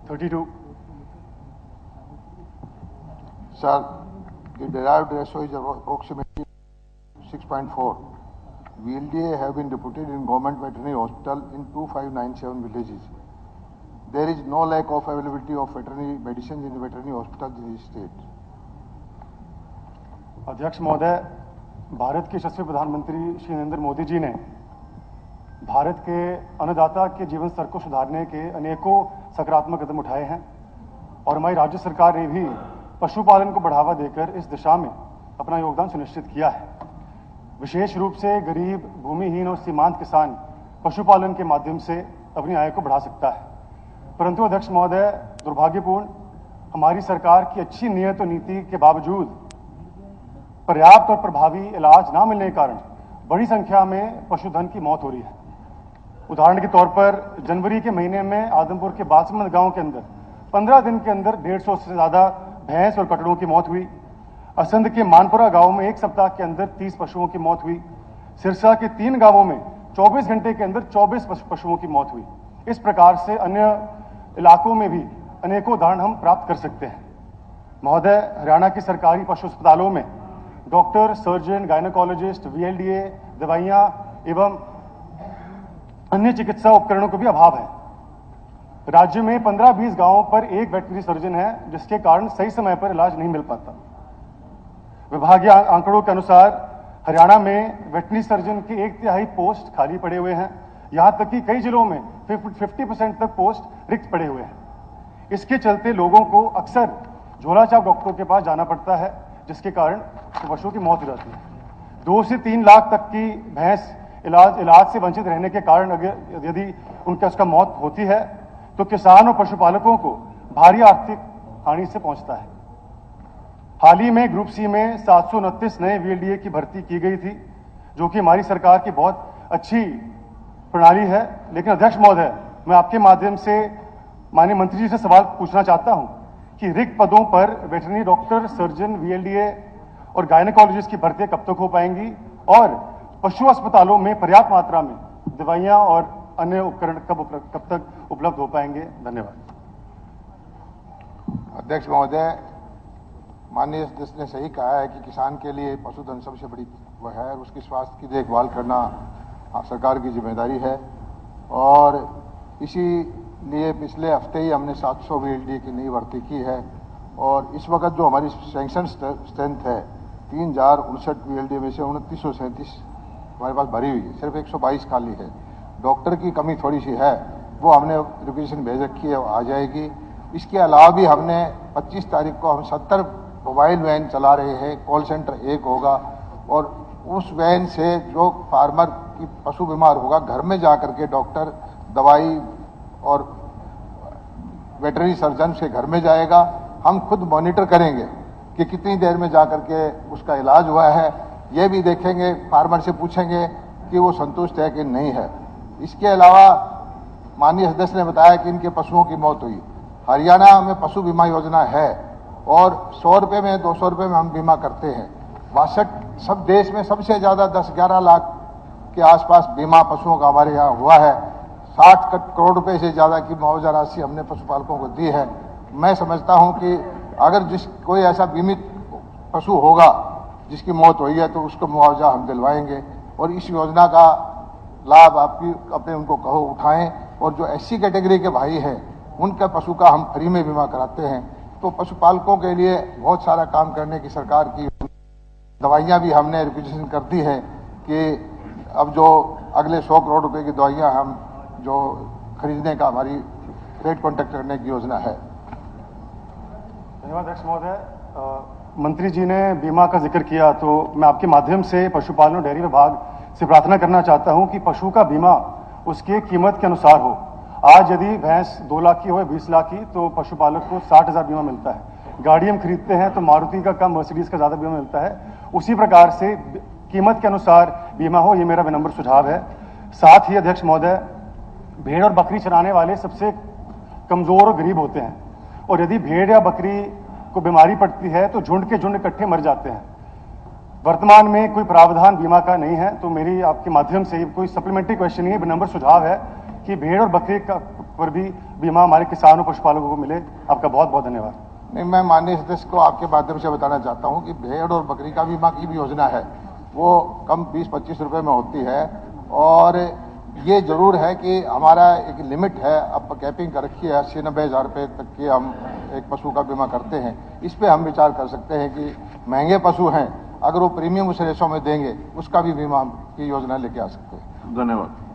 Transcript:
32. Sir, the derived ratio is approximately 6.4. VLDA have been reported in government veterinary hospital in 2597 villages. There is no lack of availability of veterinary medicines in the veterinary hospitals in this state. अध्यक्ष महोदय, भारत के यशस्वी प्रधानमंत्री श्री नरेंद्र मोदी जी ने भारत के अन्नदाता के जीवन स्तर को सुधारने के अनेकों सकारात्मक कदम उठाए हैं और हमारी राज्य सरकार ने भी पशुपालन को बढ़ावा देकर इस दिशा में अपना योगदान सुनिश्चित किया है। विशेष रूप से गरीब, भूमिहीन और सीमांत किसान पशुपालन के माध्यम से अपनी आय को बढ़ा सकता है। परंतु अध्यक्ष महोदय, दुर्भाग्यपूर्ण हमारी सरकार की अच्छी नीयत और नीति के बावजूद पर्याप्त और प्रभावी इलाज न मिलने के कारण बड़ी संख्या में पशुधन की मौत हो रही है। उदाहरण के तौर पर जनवरी के महीने में आदमपुर के बासमंद गांव के अंदर 15 दिन के अंदर 150 से ज्यादा भैंस और कटड़ों की मौत हुई। असंध के मानपुरा गांव में एक सप्ताह के अंदर 30 पशुओं की मौत हुई। सिरसा के 3 गांवों में 24 घंटे के अंदर 24 पशुओं की मौत हुई। इस प्रकार से अन्य इलाकों में भी अनेकों उदाहरण हम प्राप्त कर सकते हैं। महोदय, हरियाणा की सरकारी पशु अस्पतालों में डॉक्टर, सर्जन, गायनोकोलॉजिस्ट, VLDA, दवाइयां एवं अन्य चिकित्सा उपकरणों का भी अभाव है। राज्य में 15-20 गांवों पर एक वेटनरी सर्जन है, जिसके कारण सही समय पर इलाज नहीं मिल पाता। विभागीय आंकड़ों के अनुसार हरियाणा में वेटनरी सर्जन के 1/3 पोस्ट खाली पड़े हुए हैं। यहां तक कि कई जिलों में 50% तक पोस्ट रिक्त पड़े हुए हैं। इसके चलते लोगों को अक्सर झोलाछाप डॉक्टरों के पास जाना पड़ता है, जिसके कारण पशुओं की मौत हो जाती है। 2 से 3 लाख तक की भैंस इलाज से वंचित रहने के कारण अगर यदि उसका मौत होती है तो किसान और पशुपालकों को भारी आर्थिक हानि से पहुंचता है। हाल ही में ग्रुप सी में 729 नए VLDA की भर्ती की गई थी, जो कि हमारी सरकार की बहुत अच्छी प्रणाली है। लेकिन अध्यक्ष महोदय, मैं आपके माध्यम से माननीय मंत्री जी से सवाल पूछना चाहता हूं कि रिक्त पदों पर वेटरनरी डॉक्टर, सर्जन, VLDA और गायनेकोलॉजिस्ट की भर्तियां कब तक हो पाएंगी और पशु अस्पतालों में पर्याप्त मात्रा में दवाइयां और अन्य उपकरण कब तक उपलब्ध हो पाएंगे? धन्यवाद। अध्यक्ष महोदय, माननीय अध्यक्ष ने सही कहा है कि किसान के लिए पशुधन सबसे बड़ी वह है और उसकी स्वास्थ्य की देखभाल करना सरकार की जिम्मेदारी है। और इसीलिए पिछले हफ्ते ही हमने 700 VLDA की नई भर्ती की है और इस वक्त जो हमारी सैंक्शन स्ट्रेंथ है 3059 VLDA में से 2937 हमारे पास भरी हुई है, सिर्फ 122 खाली है। डॉक्टर की कमी थोड़ी सी है, वो हमने रिक्वेशन भेज रखी है, आ जाएगी। इसके अलावा भी हमने 25 तारीख को हम 70 मोबाइल वैन चला रहे हैं, कॉल सेंटर 1 होगा और उस वैन से जो फार्मर की पशु बीमार होगा घर में जा करके डॉक्टर दवाई और वेटरनरी सर्जन से घर में जाएगा। हम खुद मॉनिटर करेंगे कि कितनी देर में जा करके उसका इलाज हुआ है, ये भी देखेंगे, फार्मर से पूछेंगे कि वो संतुष्ट है कि नहीं है। इसके अलावा माननीय सदस्य ने बताया कि इनके पशुओं की मौत हुई। हरियाणा में पशु बीमा योजना है और 100 रुपये में 200 रुपये में हम बीमा करते हैं। 62 सब देश में सबसे ज़्यादा 10-11 लाख के आसपास बीमा पशुओं का हमारे यहाँ हुआ है। 60 करोड़ रुपए से ज़्यादा की मुआवजा राशि हमने पशुपालकों को दी है। मैं समझता हूँ कि अगर कोई ऐसा बीमित पशु होगा जिसकी मौत हुई है तो उसको मुआवजा हम दिलवाएंगे और इस योजना का लाभ अपने उनको कहो उठाएं। और जो SC कैटेगरी के भाई हैं उनके पशु का हम फ्री में बीमा कराते हैं। तो पशुपालकों के लिए बहुत सारा काम करने की सरकार की दवाइयाँ भी हमने रिक्वेशन कर दी है कि अब जो अगले 100 करोड़ रुपए की दवाइयाँ हम जो खरीदने का हमारी रेट कॉन्टेक्ट करने की योजना है। धन्यवाद अध्यक्ष महोदय। मंत्री जी ने बीमा का जिक्र किया तो मैं आपके माध्यम से पशुपालन और डेयरी विभाग से प्रार्थना करना चाहता हूं कि पशु का बीमा उसके कीमत के अनुसार हो। आज यदि भैंस 2 लाख की हो या 20 लाख की तो पशुपालक को 60,000 बीमा मिलता है। गाड़ी हम खरीदते हैं तो मारुति का कम, मर्सिडीज का ज्यादा बीमा मिलता है। उसी प्रकार से कीमत के अनुसार बीमा हो, ये मेरा विनम्र सुझाव है। साथ ही अध्यक्ष महोदय, भेड़ और बकरी चराने वाले सबसे कमजोर और गरीब होते हैं और यदि भेड़ या बकरी को बीमारी पड़ती है तो झुंड के झुंड इकट्ठे मर जाते हैं। वर्तमान में कोई प्रावधान बीमा का नहीं है, तो मेरी आपके माध्यम से कोई सप्लीमेंट्री क्वेश्चन नहीं है, विनम्र सुझाव है कि भेड़ और बकरी पर भी बीमा हमारे किसानों पशुपालकों को मिले। आपका बहुत बहुत धन्यवाद। नहीं, मैं माननीय सदस्य को आपके माध्यम से बताना चाहता हूं कि भेड़ और बकरी का बीमा की भी योजना है, वो कम 20-25 रुपए में होती है। और ये जरूर है कि हमारा एक लिमिट है, अब कैपिंग कर रखी है 80-90 हज़ार रुपये तक के हम एक पशु का बीमा करते हैं। इस पे हम विचार कर सकते हैं कि महंगे पशु हैं, अगर वो प्रीमियम उस रेशों में देंगे, उसका भी बीमा की योजना लेके आ सकते हैं। धन्यवाद।